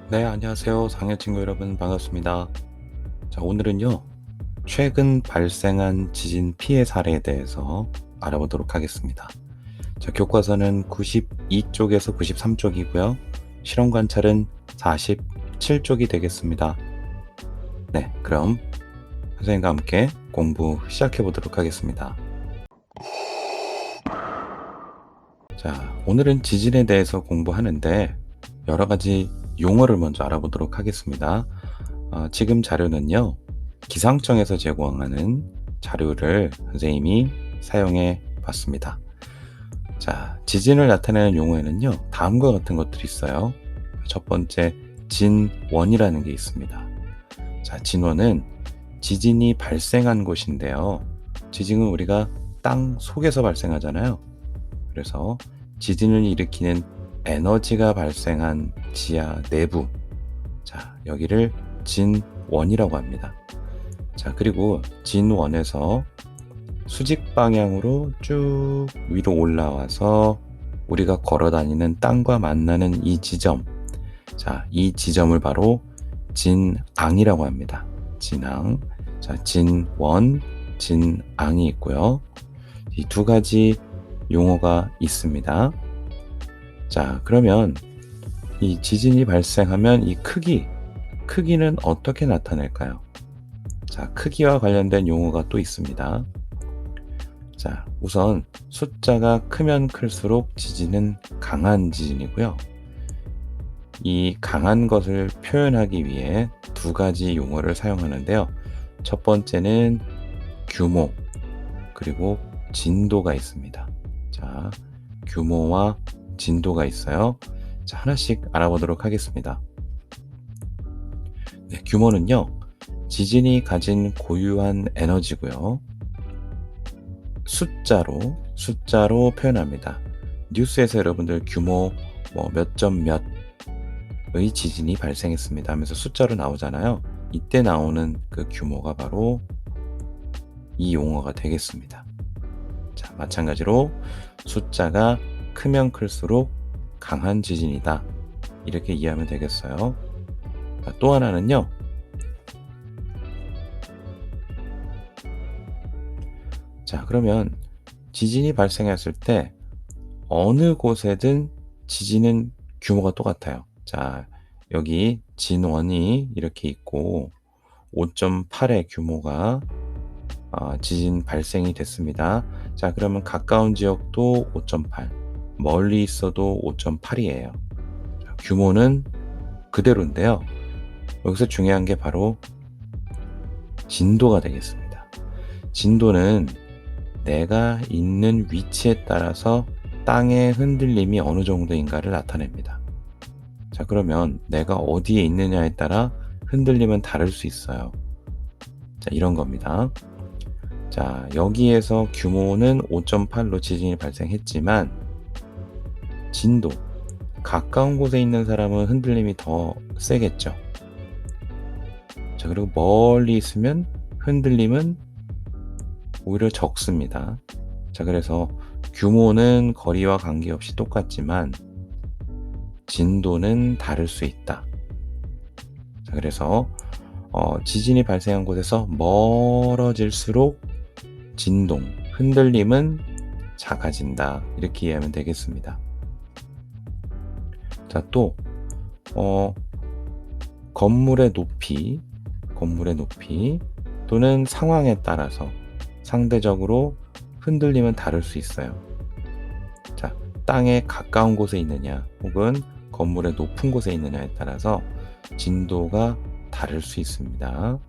네, 안녕하세요. 상해 친구 여러분 반갑습니다. 자, 오늘은요. 최근 발생한 지진 피해 사례에 대해서 알아보도록 하겠습니다. 자, 교과서는 92쪽에서 93쪽이고요. 실험 관찰은 47쪽이 되겠습니다. 네, 그럼 선생님과 함께 공부 시작해 보도록 하겠습니다. 자, 오늘은 지진에 대해서 공부하는데 여러 가지 용어를 먼저 알아보도록 하겠습니다. 지금 자료는요, 기상청에서 제공하는 자료를 선생님이 사용해 봤습니다. 자, 지진을 나타내는 용어에는요, 다음과 같은 것들이 있어요. 첫 번째, 진원이라는 게 있습니다. 자, 진원은 지진이 발생한 곳인데요. 지진은 우리가 땅 속에서 발생하잖아요. 그래서 지진을 일으키는 에너지가 발생한 지하 내부, 자, 여기를 진원이라고 합니다. 자, 그리고 진원에서 수직 방향으로 쭉 위로 올라와서 우리가 걸어 다니는 땅과 만나는 이 지점, 자, 이 지점을 바로 진앙이라고 합니다. 진앙. 자, 진원, 진앙이 있고요. 이 두 가지 용어가 있습니다. 자, 그러면 이 지진이 발생하면 이 크기는 어떻게 나타낼까요? 자, 크기와 관련된 용어가 또 있습니다. 자, 우선 숫자가 크면 클수록 지진은 강한 지진이고요. 이 강한 것을 표현하기 위해 두 가지 용어를 사용하는데요. 첫 번째는 규모, 그리고 진도가 있습니다. 자, 규모와 진도가 있어요. 자, 하나씩 알아보도록 하겠습니다. 네, 규모는요, 지진이 가진 고유한 에너지고요. 숫자로 표현합니다. 뉴스에서 여러분들 규모 몇 점 몇의 지진이 발생했습니다 하면서 숫자로 나오잖아요. 이때 나오는 그 규모가 바로 이 용어가 되겠습니다. 자, 마찬가지로 숫자가 크면 클수록 강한 지진이다, 이렇게 이해하면 되겠어요. 자, 또 하나는요, 자, 그러면 지진이 발생했을 때 어느 곳에든 지진은 규모가 똑같아요. 자, 여기 진원이 이렇게 있고 5.8의 규모가 지진 발생이 됐습니다. 자, 그러면 가까운 지역도 5.8, 멀리 있어도 5.8이에요. 규모는 그대로인데요. 여기서 중요한 게 바로 진도가 되겠습니다. 진도는 내가 있는 위치에 따라서 땅의 흔들림이 어느 정도인가를 나타냅니다. 자, 그러면 내가 어디에 있느냐에 따라 흔들림은 다를 수 있어요. 자, 이런 겁니다. 자, 여기에서 규모는 5.8로 지진이 발생했지만 진도, 가까운 곳에 있는 사람은 흔들림이 더 세겠죠. 자, 그리고 멀리 있으면 흔들림은 오히려 적습니다. 자, 그래서 규모는 거리와 관계없이 똑같지만 진도는 다를 수 있다. 자, 그래서 지진이 발생한 곳에서 멀어질수록 진동, 흔들림은 작아진다, 이렇게 이해하면 되겠습니다. 자, 또 건물의 높이 또는 상황에 따라서 상대적으로 흔들림은 다를 수 있어요. 자, 땅에 가까운 곳에 있느냐 혹은 건물의 높은 곳에 있느냐에 따라서 진도가 다를 수 있습니다.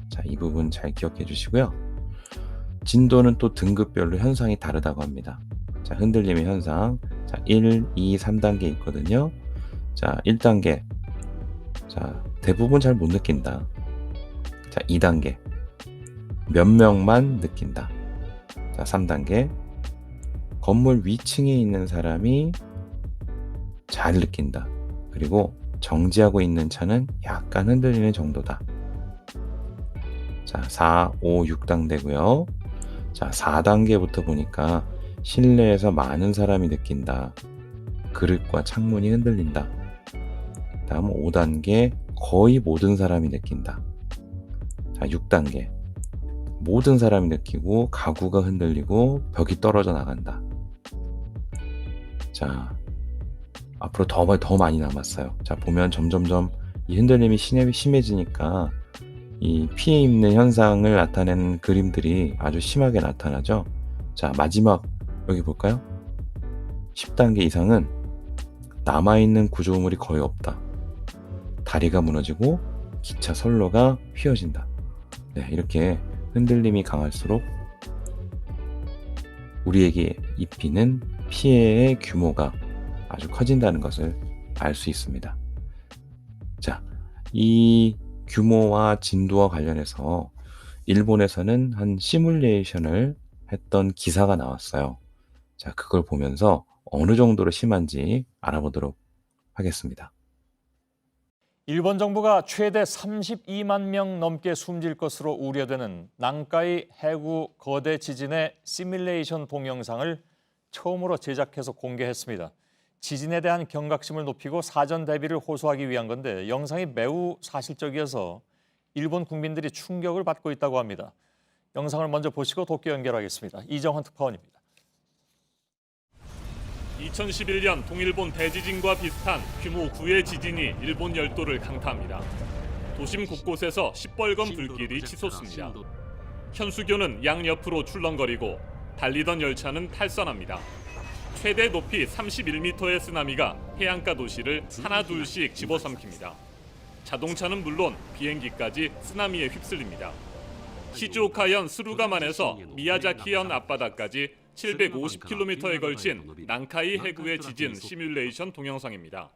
자, 이 부분 잘 기억해 주시고요. 진도는 또 등급별로 현상이 다르다고 합니다. 자, 흔들림의 현상. 자, 1, 2, 3단계 있거든요. 자, 1단계. 자, 대부분 잘 못 느낀다. 자, 2단계. 몇 명만 느낀다. 자, 3단계. 건물 위층에 있는 사람이 잘 느낀다. 그리고 정지하고 있는 차는 약간 흔들리는 정도다. 자, 4, 5, 6단계고요. 자, 4단계부터 보니까 실내에서 많은 사람이 느낀다. 그릇과 창문이 흔들린다. 다음 5단계 거의 모든 사람이 느낀다. 자, 6단계 모든 사람이 느끼고 가구가 흔들리고 벽이 떨어져 나간다. 자, 앞으로 더 많이 남았어요. 자, 보면 점점점 이 흔들림이 심해지니까 이 피해 입는 현상을 나타내는 그림들이 아주 심하게 나타나죠. 자, 마지막 여기 볼까요? 10단계 이상은 남아있는 구조물이 거의 없다. 다리가 무너지고 기차 선로가 휘어진다. 네, 이렇게 흔들림이 강할수록 우리에게 입히는 피해의 규모가 아주 커진다는 것을 알 수 있습니다. 자, 이 규모와 진도와 관련해서 일본에서는 한 시뮬레이션을 했던 기사가 나왔어요. 자, 그걸 보면서 어느 정도로 심한지 알아보도록 하겠습니다. 일본 정부가 최대 32만 명 넘게 숨질 것으로 우려되는 난카이 해구 거대 지진의 시뮬레이션 동영상을 처음으로 제작해서 공개했습니다. 지진에 대한 경각심을 높이고 사전 대비를 호소하기 위한 건데 영상이 매우 사실적이어서 일본 국민들이 충격을 받고 있다고 합니다. 영상을 먼저 보시고 도쿄 연결하겠습니다. 이정환 특파원입니다. 2011년 동일본 대지진과 비슷한 규모 9의 지진이 일본 열도를 강타합니다. 도심 곳곳에서 시뻘건 불길이 치솟습니다. 현수교는 양옆으로 출렁거리고 달리던 열차는 탈선합니다. 최대 높이 31m의 쓰나미가 해안가 도시를 하나둘씩 집어삼킵니다. 자동차는 물론 비행기까지 쓰나미에 휩쓸립니다. 시즈오카현 스루가만에서 미야자키현 앞바다까지 750km에 걸친 난카이 해구의 지진 시뮬레이션 동영상입니다.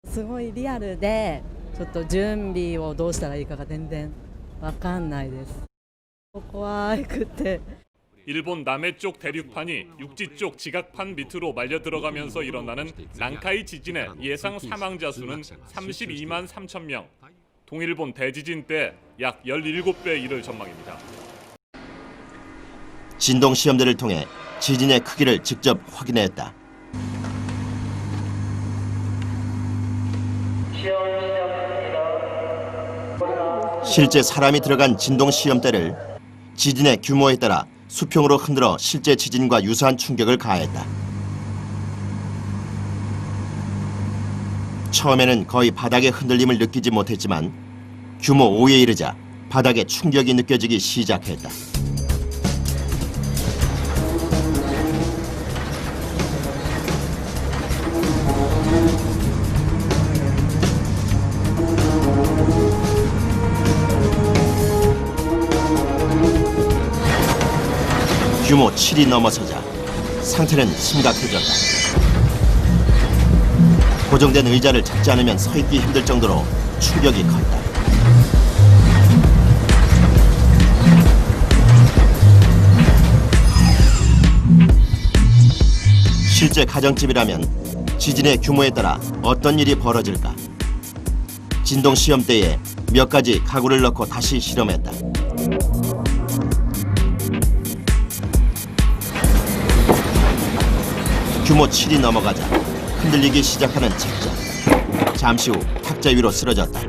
すごいリアルで、ちょっと準備をどうしたらいいかが全然わかんないです。怖くて。 일본 남해쪽 대륙판이 육지 쪽 지각판 밑으로 말려 들어가면서 일어나는 난카이 지진의 예상 사망자 수는 32만 3천 명. 동일본 대지진 때 약 17배 이를 전망입니다. 진동 시험대를 통해 지진의 크기를 직접 확인했다. 실제 사람이 들어간 진동 시험대를 지진의 규모에 따라 수평으로 흔들어 실제 지진과 유사한 충격을 가했다. 처음에는 거의 바닥의 흔들림을 느끼지 못했지만 규모 5에 이르자 바닥에 충격이 느껴지기 시작했다. 규모 7이 넘어서자 상태는 심각해졌다. 고정된 의자를 잡지 않으면 서 있기 힘들 정도로 충격이 컸다. 실제 가정집이라면 지진의 규모에 따라 어떤 일이 벌어질까? 진동 시험대에 몇 가지 가구를 넣고 다시 실험했다. 규모 7이 넘어가자 흔들리기 시작하는 책장. 잠시 후 탁자 위로 쓰러졌다.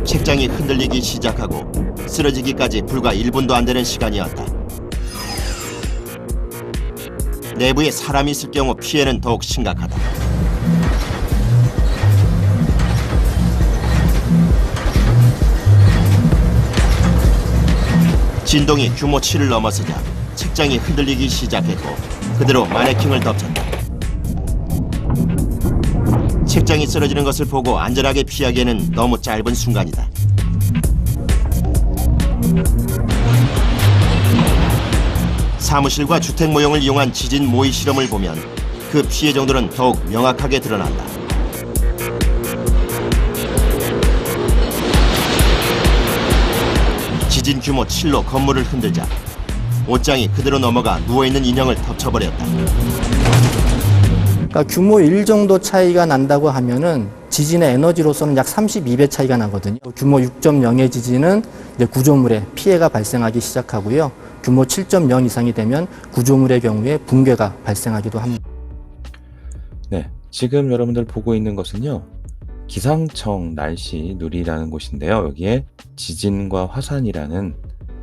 책장이 흔들리기 시작하고 쓰러지기까지 불과 1분도 안 되는 시간이었다. 내부에 사람이 있을 경우 피해는 더욱 심각하다. 진동이 규모 7을 넘어서자 책장이 흔들리기 시작했고 그대로 마네킹을 덮쳤다. 책장이 쓰러지는 것을 보고 안전하게 피하기에는 너무 짧은 순간이다. 사무실과 주택 모형을 이용한 지진 모의 실험을 보면 그 피해 정도는 더욱 명확하게 드러난다. 지진 규모 7로 건물을 흔들자 옷장이 그대로 넘어가 누워있는 인형을 덮쳐버렸다. 그러니까 규모 1 정도 차이가 난다고 하면은 지진의 에너지로서는 약 32배 차이가 나거든요. 규모 6.0의 지진은 이제 구조물에 피해가 발생하기 시작하고요. 규모 7.0 이상이 되면 구조물의 경우에 붕괴가 발생하기도 합니다. 네, 지금 여러분들 보고 있는 것은요, 기상청 날씨 누리라는 곳인데요. 여기에 지진과 화산이라는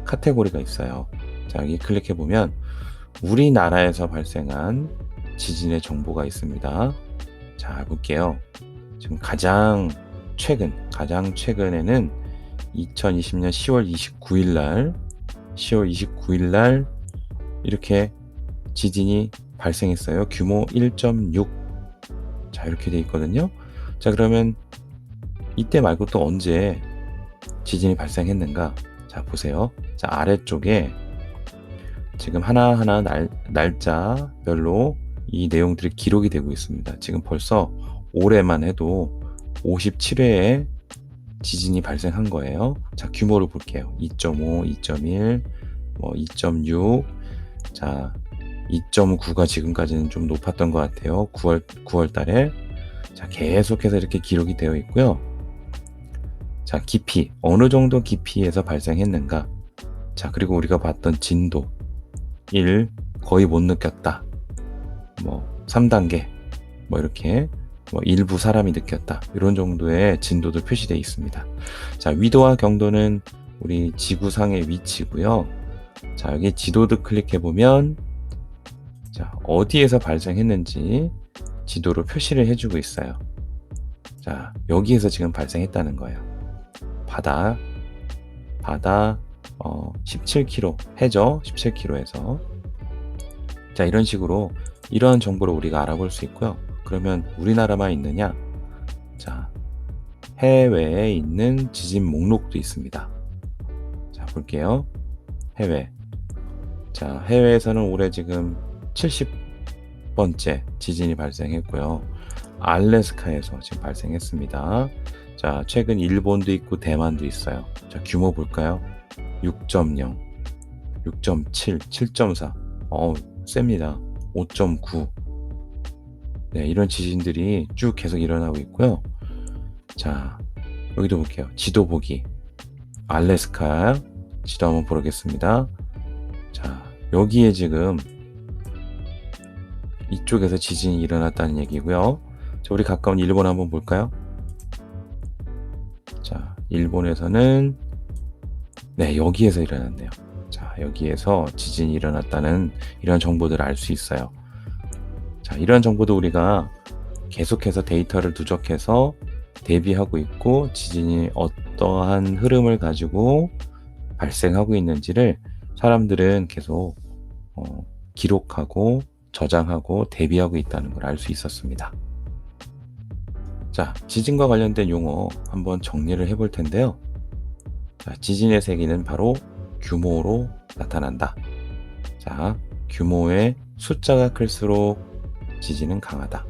카테고리가 있어요. 자, 여기 클릭해 보면 우리나라에서 발생한 지진의 정보가 있습니다. 자, 볼게요. 지금 가장 최근에는 2020년 10월 29일 날 이렇게 지진이 발생했어요. 규모 1.6. 자, 이렇게 돼 있거든요. 자, 그러면 이때 말고 또 언제 지진이 발생했는가? 자, 보세요. 자, 아래쪽에 지금 하나하나 날짜별로 이 내용들이 기록이 되고 있습니다. 지금 벌써 올해만 해도 57회의 지진이 발생한 거예요. 자, 규모를 볼게요. 2.5, 2.1, 2.6. 자, 2.9가 지금까지는 좀 높았던 것 같아요. 9월 달에. 자, 계속해서 이렇게 기록이 되어 있고요. 자, 깊이. 어느 정도 깊이에서 발생했는가. 자, 그리고 우리가 봤던 진도. 1, 거의 못 느꼈다. 3단계. 이렇게. 일부 사람이 느꼈다. 이런 정도의 진도도 표시되어 있습니다. 자, 위도와 경도는 우리 지구상의 위치고요. 자, 여기 지도도 클릭해보면, 자, 어디에서 발생했는지 지도로 표시를 해주고 있어요. 자, 여기에서 지금 발생했다는 거예요. 바다 17km, 해저 17km에서. 자, 이런 식으로 이러한 정보를 우리가 알아볼 수 있고요. 그러면 우리나라만 있느냐? 자, 해외에 있는 지진 목록도 있습니다. 자, 볼게요. 해외. 자, 해외에서는 올해 지금 70번째 지진이 발생했고요. 알래스카에서 지금 발생했습니다. 자, 최근 일본도 있고 대만도 있어요. 자, 규모 볼까요? 6.0, 6.7, 7.4. 셉니다. 5.9. 네, 이런 지진들이 쭉 계속 일어나고 있고요. 자, 여기도 볼게요. 지도 보기. 알래스카 지도 한번 보겠습니다. 자, 여기에 지금 이쪽에서 지진이 일어났다는 얘기고요. 자, 우리 가까운 일본 한번 볼까요? 자, 일본에서는 네, 여기에서 일어났네요. 자, 여기에서 지진이 일어났다는 이런 정보들을 알 수 있어요. 자, 이런 정보도 우리가 계속해서 데이터를 누적해서 대비하고 있고, 지진이 어떠한 흐름을 가지고 발생하고 있는지를 사람들은 계속 기록하고 저장하고 대비하고 있다는 걸 알 수 있었습니다. 자, 지진과 관련된 용어 한번 정리를 해볼 텐데요. 자, 지진의 세기는 바로 규모로 나타난다. 자, 규모의 숫자가 클수록 지진은 강하다.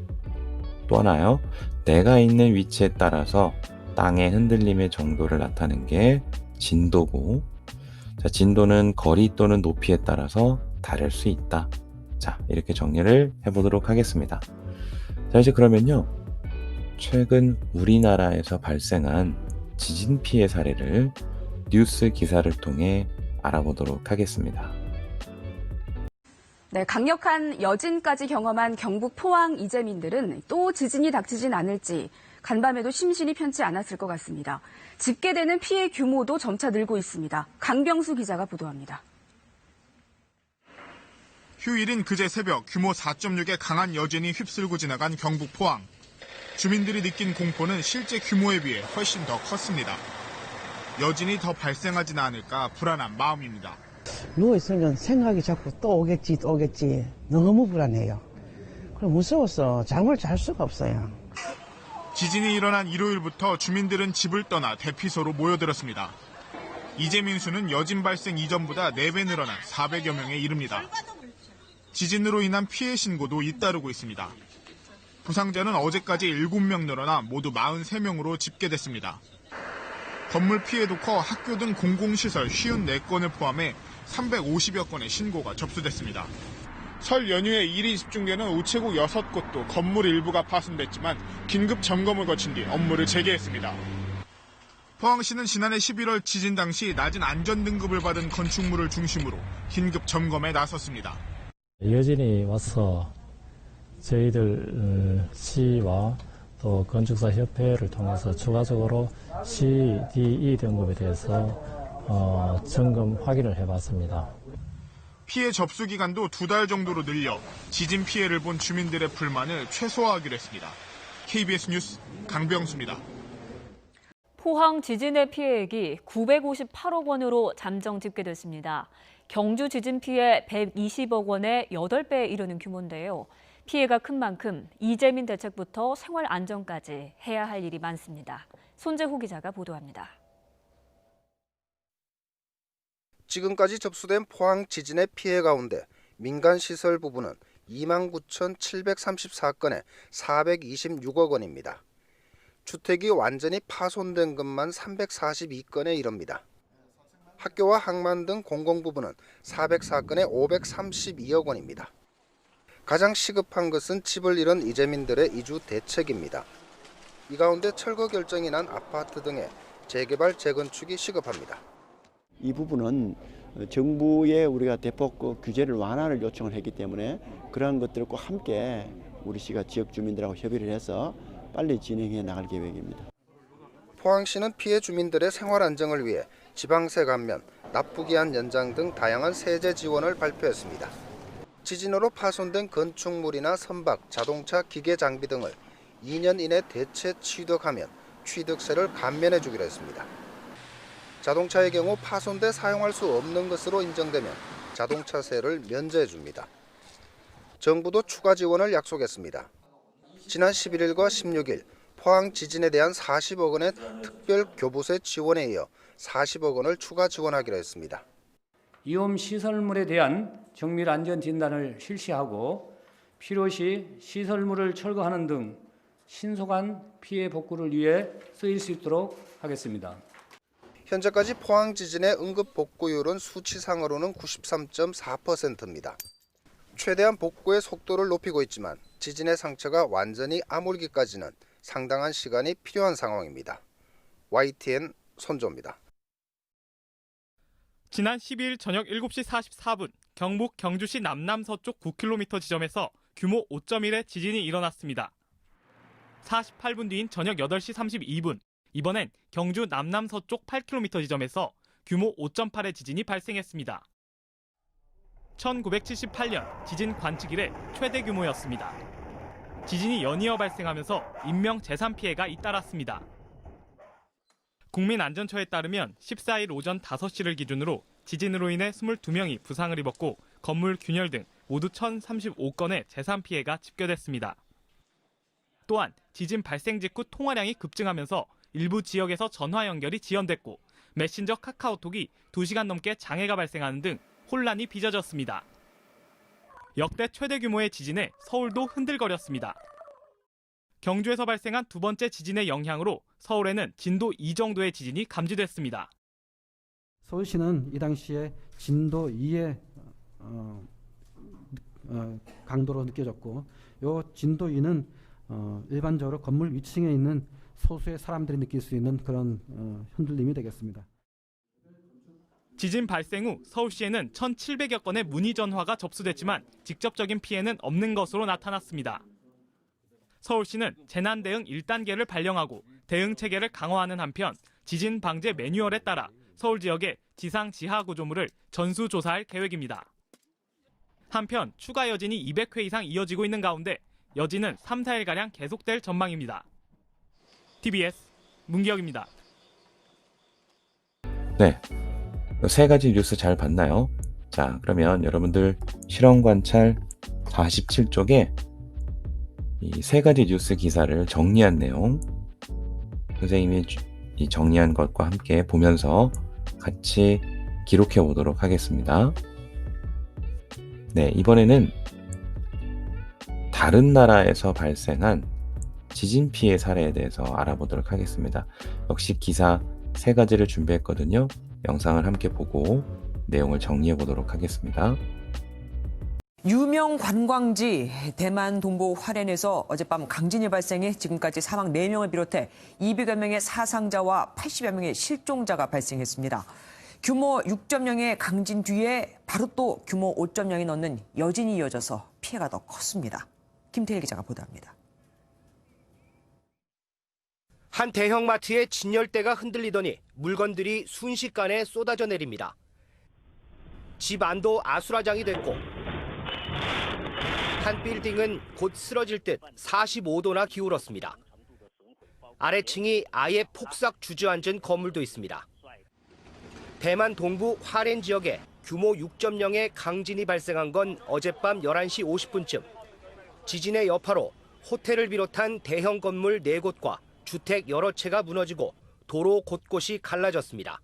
또 하나요. 내가 있는 위치에 따라서 땅의 흔들림의 정도를 나타내는 게 진도고, 자, 진도는 거리 또는 높이에 따라서 다를 수 있다. 자, 이렇게 정리를 해보도록 하겠습니다. 자, 이제 그러면요, 최근 우리나라에서 발생한 지진 피해 사례를 뉴스 기사를 통해 알아보도록 하겠습니다. 네, 강력한 여진까지 경험한 경북 포항 이재민들은 또 지진이 닥치진 않을지 간밤에도 심신이 편치 않았을 것 같습니다. 집계되는 피해 규모도 점차 늘고 있습니다. 강병수 기자가 보도합니다. 휴일인 그제 새벽 규모 4.6의 강한 여진이 휩쓸고 지나간 경북 포항. 주민들이 느낀 공포는 실제 규모에 비해 훨씬 더 컸습니다. 여진이 더 발생하진 않을까 불안한 마음입니다. 누워있으면 생각이 자꾸 또 오겠지 너무 불안해요. 그럼 무서워서 잠을 잘 수가 없어요. 지진이 일어난 일요일부터 주민들은 집을 떠나 대피소로 모여들었습니다. 이재민 수는 여진 발생 이전보다 4배 늘어난 400여 명에 이릅니다. 지진으로 인한 피해 신고도 잇따르고 있습니다. 부상자는 어제까지 7명 늘어나 모두 43명으로 집계됐습니다. 건물 피해도 커 학교 등 공공시설 54건을 포함해 350여 건의 신고가 접수됐습니다. 설 연휴에 일이 집중되는 우체국 6곳도 건물 일부가 파손됐지만 긴급 점검을 거친 뒤 업무를 재개했습니다. 포항시는 지난해 11월 지진 당시 낮은 안전등급을 받은 건축물을 중심으로 긴급 점검에 나섰습니다. 여진이 와서 저희들 시와 또 건축사 협회를 통해서 추가적으로 CDE 등급에 대해서 점검 확인을 해봤습니다. 피해 접수 기간도 2달 정도로 늘려 지진 피해를 본 주민들의 불만을 최소화하기로 했습니다. KBS 뉴스 강병수입니다. 포항 지진의 피해액이 958억 원으로 잠정 집계됐습니다. 경주 지진 피해 120억 원의 8배에 이르는 규모인데요. 피해가 큰 만큼 이재민 대책부터 생활 안정까지 해야 할 일이 많습니다. 손재호 기자가 보도합니다. 지금까지 접수된 포항 지진의 피해 가운데 민간 시설 부분은 29,734건에 426억 원입니다. 주택이 완전히 파손된 것만 342건에 이릅니다. 학교와 항만 등 공공부분은 404건에 532억 원입니다. 가장 시급한 것은 집을 잃은 이재민들의 이주 대책입니다. 이 가운데 철거 결정이 난 아파트 등의 재개발, 재건축이 시급합니다. 이 부분은 정부에 우리가 대폭 규제를 완화를 요청을 했기 때문에 그러한 것들과 함께 우리 시가 지역 주민들하고 협의를 해서 빨리 진행해 나갈 계획입니다. 포항시는 피해 주민들의 생활 안정을 위해 지방세 감면, 납부기한 연장 등 다양한 세제 지원을 발표했습니다. 지진으로 파손된 건축물이나 선박, 자동차, 기계 장비 등을 2년 이내 대체 취득하면 취득세를 감면해 주기로 했습니다. 자동차의 경우 파손돼 사용할 수 없는 것으로 인정되면 자동차세를 면제해 줍니다. 정부도 추가 지원을 약속했습니다. 지난 11일과 16일 포항 지진에 대한 40억 원의 특별 교부세 지원에 이어 40억 원을 추가 지원하기로 했습니다. 위험 시설물에 대한 정밀 안전 진단을 실시하고 필요시 시설물을 철거하는 등 신속한 피해 복구를 위해 쓰일 수 있도록 하겠습니다. 현재까지 포항 지진의 응급 복구율은 수치상으로는 93.4%입니다. 최대한 복구의 속도를 높이고 있지만 지진의 상처가 완전히 아물기까지는 상당한 시간이 필요한 상황입니다. YTN 손조입니다. 지난 12일 저녁 7시 44분 경북 경주시 남남서쪽 9km 지점에서 규모 5.1의 지진이 일어났습니다. 48분 뒤인 저녁 8시 32분 이번엔 경주 남남서쪽 8km 지점에서 규모 5.8의 지진이 발생했습니다. 1978년 지진 관측 이래 최대 규모였습니다. 지진이 연이어 발생하면서 인명 재산 피해가 잇따랐습니다. 국민안전처에 따르면 14일 오전 5시를 기준으로 지진으로 인해 22명이 부상을 입었고 건물 균열 등 모두 1,035건의 재산 피해가 집계됐습니다. 또한 지진 발생 직후 통화량이 급증하면서 일부 지역에서 전화 연결이 지연됐고 메신저 카카오톡이 2시간 넘게 장애가 발생하는 등 혼란이 빚어졌습니다. 역대 최대 규모의 지진에 서울도 흔들거렸습니다. 경주에서 발생한 두 번째 지진의 영향으로 서울에는 진도 2 정도의 지진이 감지됐습니다. 서울시는 이 당시에 진도 2의 강도로 느껴졌고 이 진도 2는 일반적으로 건물 위층에 있는 소수의 사람들이 느낄 수 있는 그런 흔들림이 되겠습니다. 지진 발생 후 서울시에는 1,700여 건의 문의 전화가 접수됐지만 직접적인 피해는 없는 것으로 나타났습니다. 서울시는 재난 대응 1단계를 발령하고 대응 체계를 강화하는 한편 지진 방제 매뉴얼에 따라 서울 지역의 지상 지하 구조물을 전수 조사할 계획입니다. 한편 추가 여진이 200회 이상 이어지고 있는 가운데 여진은 3, 4일가량 계속될 전망입니다. TBS 문기혁입니다. 네, 세 가지 뉴스 잘 봤나요? 자, 그러면 여러분들 실험 관찰 47쪽에 이 세 가지 뉴스 기사를 정리한 내용 선생님이 이 정리한 것과 함께 보면서 같이 기록해 보도록 하겠습니다. 네, 이번에는 다른 나라에서 발생한 지진 피해 사례에 대해서 알아보도록 하겠습니다. 역시 기사 세 가지를 준비했거든요. 영상을 함께 보고 내용을 정리해 보도록 하겠습니다. 유명 관광지 대만 동부 화롄에서 어젯밤 강진이 발생해 지금까지 사망 4명을 비롯해 200여 명의 사상자와 80여 명의 실종자가 발생했습니다. 규모 6.0의 강진 뒤에 바로 또 규모 5.0이 넘는 여진이 이어져서 피해가 더 컸습니다. 김태일 기자가 보도합니다. 한 대형마트의 진열대가 흔들리더니 물건들이 순식간에 쏟아져 내립니다. 집 안도 아수라장이 됐고 한 빌딩은 곧 쓰러질 듯 45도나 기울었습니다. 아래층이 아예 폭삭 주저앉은 건물도 있습니다. 대만 동부 화롄 지역에 규모 6.0의 강진이 발생한 건 어젯밤 11시 50분쯤. 지진의 여파로 호텔을 비롯한 대형 건물 4곳과 주택 여러 채가 무너지고 도로 곳곳이 갈라졌습니다.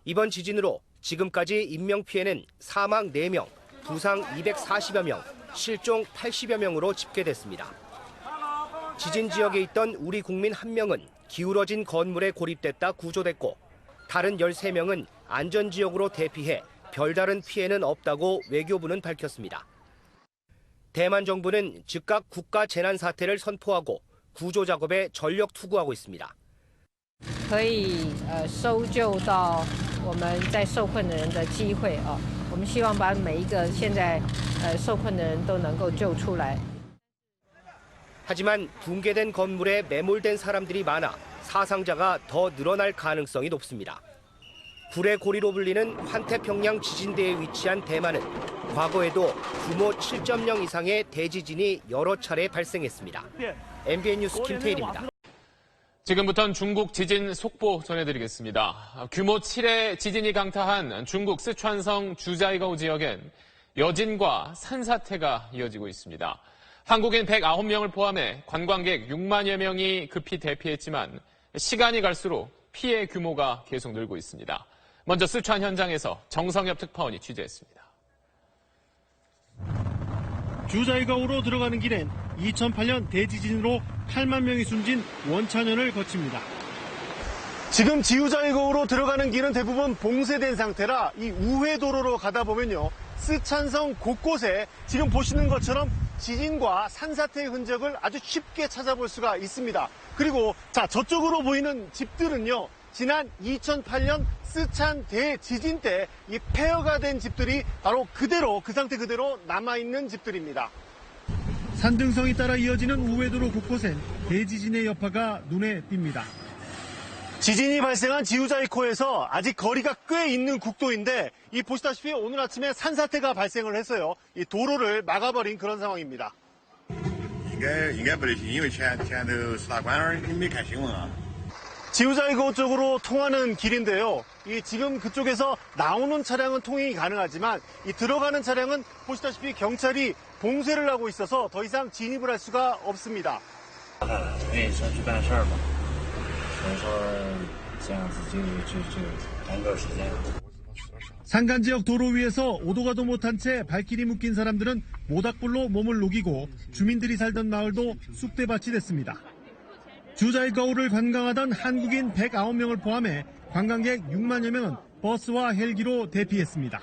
이번 지진으로 지금까지 인명피해는 사망 4명, 부상 240여 명, 실종 80여 명으로 집계됐습니다. 지진 지역에 있던 우리 국민 1명은 기울어진 건물에 고립됐다 구조됐고 다른 13명은 안전지역으로 대피해 별다른 피해는 없다고 외교부는 밝혔습니다. 대만 정부는 즉각 국가 재난 사태를 선포하고 구조 작업에 전력 투구하고 있습니다. 可以搜救到我们在受困的人的机会啊，我们希望把每一个现在受困的人都能够救出来。 하지만 붕괴된 건물에 매몰된 사람들이 많아 사상자가 더 늘어날 가능성이 높습니다. 불의 고리로 불리는 환태평양 지진대에 위치한 대만은 과거에도 규모 7.0 이상의 대지진이 여러 차례 발생했습니다. MBN 뉴스 김태일입니다. 지금부터는 중국 지진 속보 전해드리겠습니다. 규모 7의 지진이 강타한 중국 쓰촨성 주자이거우 지역엔 여진과 산사태가 이어지고 있습니다. 한국인 109명을 포함해 관광객 6만여 명이 급히 대피했지만 시간이 갈수록 피해 규모가 계속 늘고 있습니다. 먼저 쓰촨 현장에서 정성엽 특파원이 취재했습니다. 주자이거우로 들어가는 길엔 2008년 대지진으로 8만 명이 숨진 원차년을 거칩니다. 지금 지우자이거우로 들어가는 길은 대부분 봉쇄된 상태라 이 우회도로로 가다 보면요. 쓰촨성 곳곳에 지금 보시는 것처럼 지진과 산사태의 흔적을 아주 쉽게 찾아볼 수가 있습니다. 그리고 저쪽으로 보이는 집들은요. 지난 2008년 쓰촨 대지진 때 이 폐허가 된 집들이 바로 그대로 그 상태 그대로 남아있는 집들입니다. 산등성이 따라 이어지는 우회도로 곳곳엔 대지진의 여파가 눈에 띕니다. 지진이 발생한 지우자이코에서 아직 거리가 꽤 있는 국도인데 이 보시다시피 오늘 아침에 산사태가 발생을 했어요. 이 도로를 막아버린 그런 상황입니다. 应该不得行，因为前头四大官没看新闻啊。 지우자이거우 쪽으로 통하는 길인데요. 지금 그쪽에서 나오는 차량은 통행이 가능하지만 이 들어가는 차량은 보시다시피 경찰이 봉쇄를 하고 있어서 더 이상 진입을 할 수가 없습니다. 산간 지역 도로 위에서 오도 가도 못한 채 발길이 묶인 사람들은 모닥불로 몸을 녹이고 주민들이 살던 마을도 쑥대밭이 됐습니다. 주자이거우를 관광하던 한국인 109명을 포함해 관광객 6만여 명은 버스와 헬기로 대피했습니다.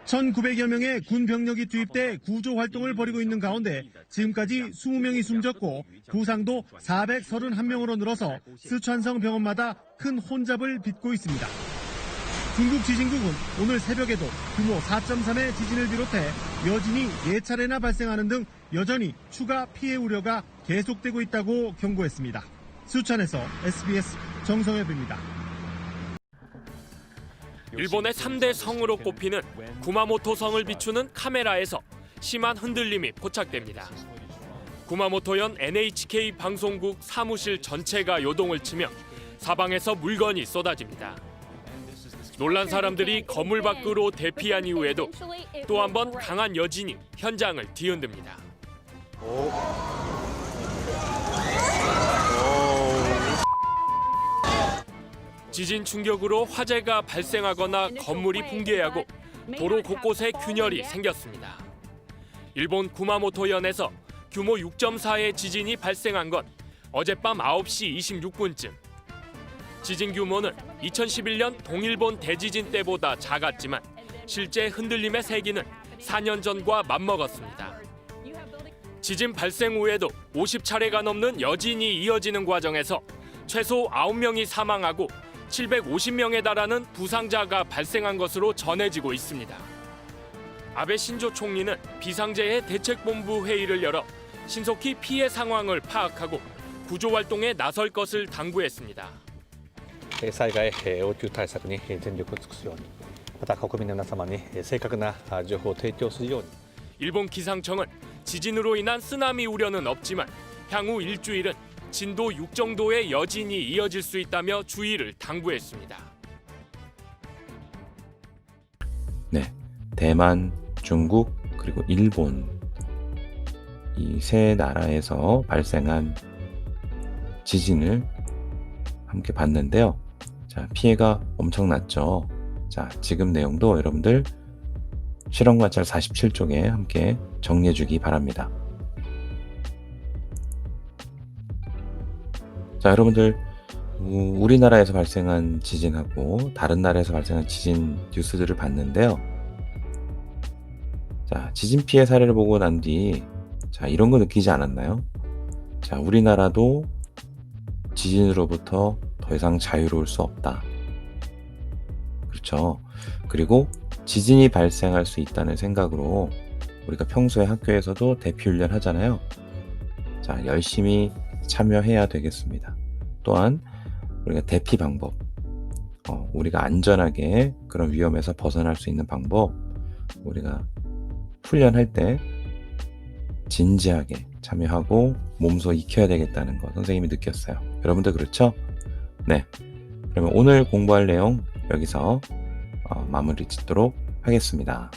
1,900여 명의 군 병력이 투입돼 구조 활동을 벌이고 있는 가운데 지금까지 20명이 숨졌고 부상도 431명으로 늘어서 쓰촨성 병원마다 큰 혼잡을 빚고 있습니다. 중국 지진국은 오늘 새벽에도 규모 4.3의 지진을 비롯해 여진이 4차례나 발생하는 등 여전히 추가 피해 우려가 계속되고 있다고 경고했습니다. 쓰촨에서 SBS 정성엽입니다. 일본의 3대 성으로 꼽히는 구마모토 성을 비추는 카메라에서 심한 흔들림이 포착됩니다. 구마모토현 NHK 방송국 사무실 전체가 요동을 치며 사방에서 물건이 쏟아집니다. 놀란 사람들이 건물 밖으로 대피한 이후에도 또 한 번 강한 여진이 현장을 뒤흔듭니다. 지진 충격으로 화재가 발생하거나 건물이 붕괴하고 도로 곳곳에 균열이 생겼습니다. 일본 구마모토현에서 규모 6.4의 지진이 발생한 건 어젯밤 9시 26분쯤. 지진 규모는 2011년 동일본 대지진 때보다 작았지만 실제 흔들림의 세기는 4년 전과 맞먹었습니다. 지진 발생 후에도 50차례가 넘는 여진이 이어지는 과정에서 최소 9명이 사망하고 750명에 달하는 부상자가 발생한 것으로 전해지고 있습니다. 아베 신조 총리는 비상재해 대책본부 회의를 열어 신속히 피해 상황을 파악하고 구조 활동에 나설 것을 당부했습니다. 災害応急対策に全力を尽くすように、また国民の皆様に正確な情報を提供するように。 일본 기상청은 지진으로 인한 쓰나미 우려는 없지만 향후 일주일은 진도 6 정도의 여진이 이어질 수 있다며 주의를 당부했습니다. 네, 대만, 중국, 그리고 일본 이 세 나라에서 발생한 지진을 함께 봤는데요. 자, 피해가 엄청났죠. 자, 지금 내용도 여러분들 실험관찰 47쪽에 함께 정리해 주기 바랍니다. 자, 여러분들 우리나라에서 발생한 지진하고 다른 나라에서 발생한 지진 뉴스들을 봤는데요. 자, 지진 피해 사례를 보고 난 뒤 자, 이런 거 느끼지 않았나요? 자, 우리나라도 지진으로부터 더 이상 자유로울 수 없다. 그렇죠. 그리고 지진이 발생할 수 있다는 생각으로 우리가 평소에 학교에서도 대피훈련 하잖아요. 자, 열심히 참여해야 되겠습니다. 또한 우리가 대피 방법, 우리가 안전하게 그런 위험에서 벗어날 수 있는 방법, 우리가 훈련할 때 진지하게 참여하고 몸소 익혀야 되겠다는 거 선생님이 느꼈어요. 여러분도 그렇죠? 네. 그러면 오늘 공부할 내용 여기서 마무리 짓도록 하겠습니다.